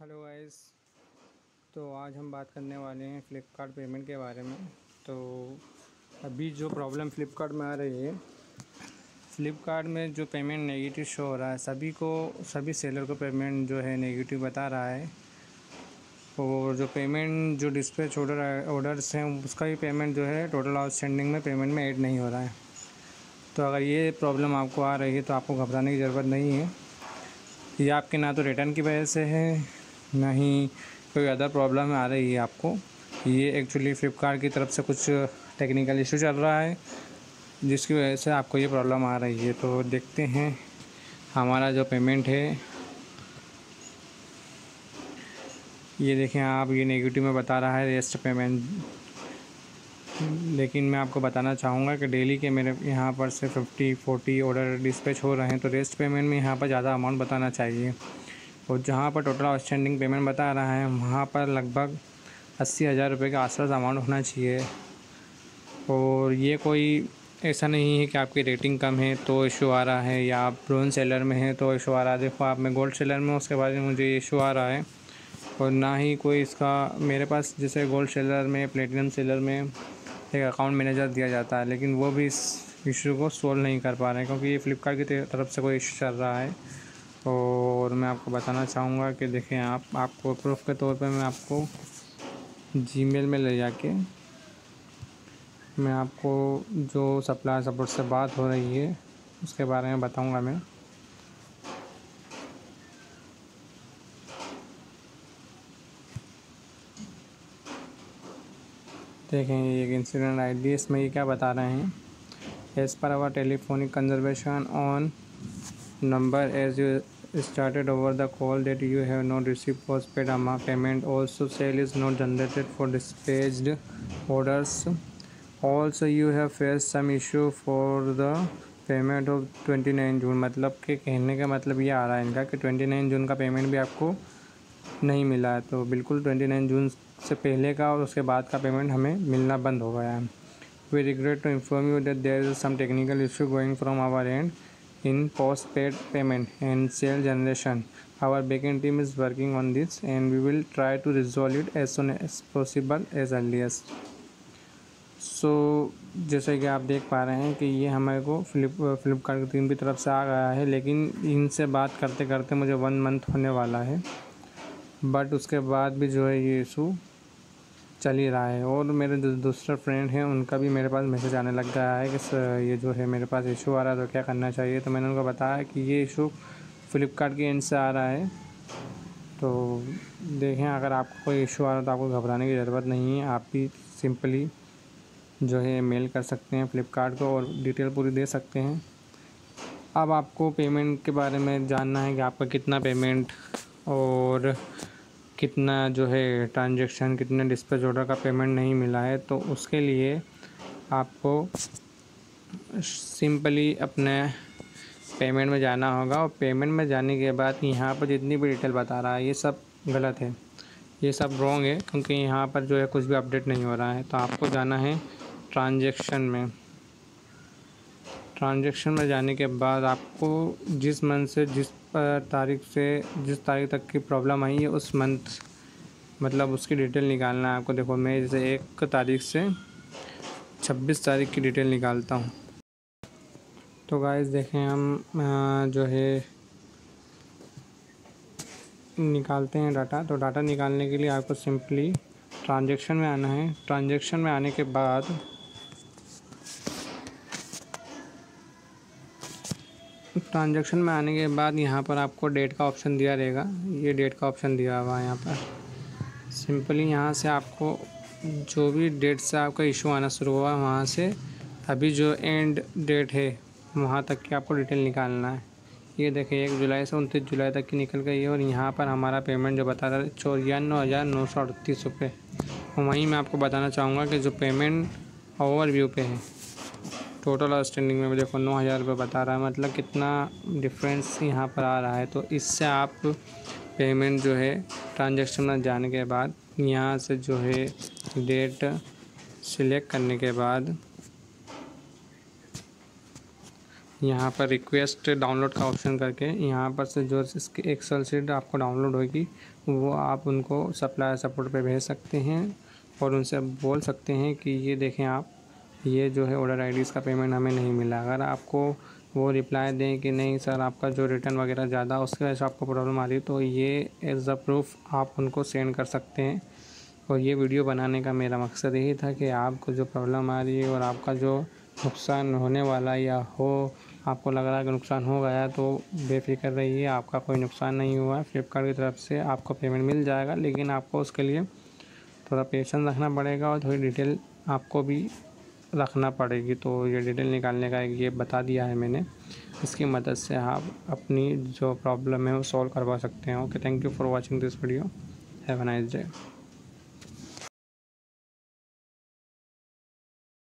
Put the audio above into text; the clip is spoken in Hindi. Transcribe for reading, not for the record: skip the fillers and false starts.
Hello guys. तो आज हम बात करने वाले हैं फ़्लिपकार्ट पेमेंट के बारे में। तो अभी जो प्रॉब्लम फ़्लिपकार्ट में आ रही है, फ़्लिपकार्ट में जो पेमेंट नेगेटिव शो हो रहा है, सभी सेलर को पेमेंट जो है नेगेटिव बता रहा है। और जो पेमेंट जो डिस्पैच ऑर्डर्स हैं उसका भी पेमेंट जो है टोटल आउटस्टैंडिंग में पेमेंट में ऐड नहीं हो रहा है। तो अगर ये प्रॉब्लम आपको आ रही है तो आपको घबराने की ज़रूरत नहीं है। ये आपके ना तो रिटर्न की वजह से है, ना ही कोई अदर प्रॉब्लम आ रही है आपको। ये एक्चुअली फ़्लिपकार्ट की तरफ से कुछ टेक्निकल इशू चल रहा है जिसकी वजह से आपको ये प्रॉब्लम आ रही है। तो देखते हैं हमारा जो पेमेंट है, ये देखें आप, ये नेगेटिव में बता रहा है रेस्ट पेमेंट। लेकिन मैं आपको बताना चाहूँगा कि डेली के मेरे यहाँ पर से 50-40 ऑर्डर डिस्पैच हो रहे हैं, तो रेस्ट पेमेंट में यहाँ पर ज़्यादा अमाउंट बताना चाहिए। और जहाँ पर टोटल आउटस्टैंडिंग पेमेंट बता रहा है वहाँ पर लगभग 80,000 रुपये के आसपास अमाउंट होना चाहिए। और ये कोई ऐसा नहीं है कि आपकी रेटिंग कम है तो इशू आ रहा है, या आप ब्रोंज सेलर में हैं तो इशू आ रहा है। देखो आप, मैं गोल्ड सेलर में, उसके बाद में मुझे इशू आ रहा है। और ना ही कोई इसका मेरे पास, जैसे गोल्ड सेलर में, प्लेटिनम सेलर में एक अकाउंट मैनेजर दिया जाता है, लेकिन वो भी इस इशू को सोल्व नहीं कर पा रहे हैं क्योंकि ये फ़्लिपकार्ट की तरफ से कोई इशू चल रहा है। और मैं आपको बताना चाहूँगा कि देखें आप, आपको प्रूफ के तौर पे मैं आपको जीमेल में ले जाके मैं आपको जो सप्लाई सपोर्ट से बात हो रही है उसके बारे में बताऊँगा। मैं देखें ये एक इंसिडेंट आईडी, इसमें ये क्या बता रहे हैं, as per our telephonic conservation on number as you started over the call that you have not received postpaid amount payment. Also sale is not generated for dispatched orders. Also you have faced some issue for the payment of 29 जून। मतलब कि कहने का मतलब ये आ रहा है इनका कि 29 जून का पेमेंट भी आपको नहीं मिला है। तो बिल्कुल 29 जून से पहले का और उसके बाद का पेमेंट हमें मिलना बंद हो गया है। We regret to inform you that there is some technical issue going from our end in postpaid payment and sale generation. Our backend team is working on this and we will try to resolve it as soon as possible, as earliest. So जैसे कि आप देख पा रहे हैं कि ये हमारे को फ्लिपकार्ट की टीम की तरफ से आ गया है, लेकिन इनसे बात करते करते मुझे 1 मंथ होने वाला है, बट उसके बाद भी जो है ये इशू चल ही रहा है। और मेरे जो दूसरे फ्रेंड हैं उनका भी मेरे पास मैसेज आने लग गया है कि ये जो है मेरे पास इशू आ रहा है तो क्या करना चाहिए। तो मैंने उनको बताया कि ये इशू फ़्लिपकार्ट की एंड से आ रहा है। तो देखें, अगर आपको कोई इशू आ रहा है तो आपको घबराने की ज़रूरत नहीं है। आप भी सिंपली जो है मेल कर सकते हैं फ़्लिपकार्ट को और डिटेल पूरी दे सकते हैं। अब आपको पेमेंट के बारे में जानना है कि आपका कितना पेमेंट और कितना जो है ट्रांजैक्शन, कितने डिस्पैच ऑर्डर का पेमेंट नहीं मिला है। तो उसके लिए आपको सिंपली अपने पेमेंट में जाना होगा। और पेमेंट में जाने के बाद यहाँ पर जितनी भी डिटेल बता रहा है ये सब गलत है, ये सब रॉन्ग है, क्योंकि यहाँ पर जो है कुछ भी अपडेट नहीं हो रहा है। तो आपको जाना है ट्रांजैक्शन में। ट्रांजैक्शन में जाने के बाद आपको जिस मंथ से जिस तारीख तक की प्रॉब्लम आई है उस मंथ, मतलब उसकी डिटेल निकालना है आपको। देखो मैं जैसे 1 तारीख से 26 तारीख की डिटेल निकालता हूँ। तो गाइस देखें, हम जो है निकालते हैं डाटा। तो डाटा निकालने के लिए आपको सिंपली ट्रांजैक्शन में आना है। ट्रांजैक्शन में आने के बाद यहाँ पर आपको डेट का ऑप्शन दिया रहेगा। ये डेट का ऑप्शन दिया हुआ है यहाँ पर। सिंपली यहाँ से आपको जो भी डेट से आपका इशू आना शुरू हुआ वहाँ से अभी जो एंड डेट है वहाँ तक की आपको डिटेल निकालना है। ये देखिए 1 जुलाई से 29 जुलाई तक की निकल गई है। और यहाँ पर हमारा पेमेंट जो बता रहा है 54,938 रुपये। और वहीं मैं आपको बताना चाहूँगा कि जो पेमेंट ओवरव्यू पे है, टोटल आउटस्टैंडिंग में भी देखो 9,000 रुपये बता रहा है। मतलब कितना डिफरेंस यहाँ पर आ रहा है। तो इससे आप पेमेंट जो है ट्रांजैक्शन में जाने के बाद यहाँ से जो है डेट सिलेक्ट करने के बाद यहाँ पर रिक्वेस्ट डाउनलोड का ऑप्शन करके यहाँ पर से जो इसकी एक्सेल शीट आपको डाउनलोड होगी वो आप उनको सप्लायर सपोर्ट पे भेज सकते हैं और उनसे बोल सकते हैं कि ये देखें आप, ये जो है ऑर्डर आईडीज़ का पेमेंट हमें नहीं मिला। अगर आपको वो रिप्लाई दें कि नहीं सर आपका जो रिटर्न वगैरह ज़्यादा उसकी वजह से आपको प्रॉब्लम आ रही है, तो ये एज अ प्रूफ आप उनको सेंड कर सकते हैं। और ये वीडियो बनाने का मेरा मकसद यही था कि आपको जो प्रॉब्लम आ रही है और आपका जो नुकसान होने वाला या हो, आपको लग रहा है कि नुकसान हो गया, तो बेफिक्र रहिए, आपका कोई नुकसान नहीं हुआ है। फ्लिपकार्ट की तरफ से आपको पेमेंट मिल जाएगा, लेकिन आपको उसके लिए थोड़ा पेशेंस रखना पड़ेगा और थोड़ी डिटेल आपको भी रखना पड़ेगी। तो ये डिटेल निकालने का ये बता दिया है मैंने, इसकी मदद से आप अपनी जो प्रॉब्लम है वो सॉल्व करवा सकते हैं। Okay, thank you for watching this video. Have a nice day.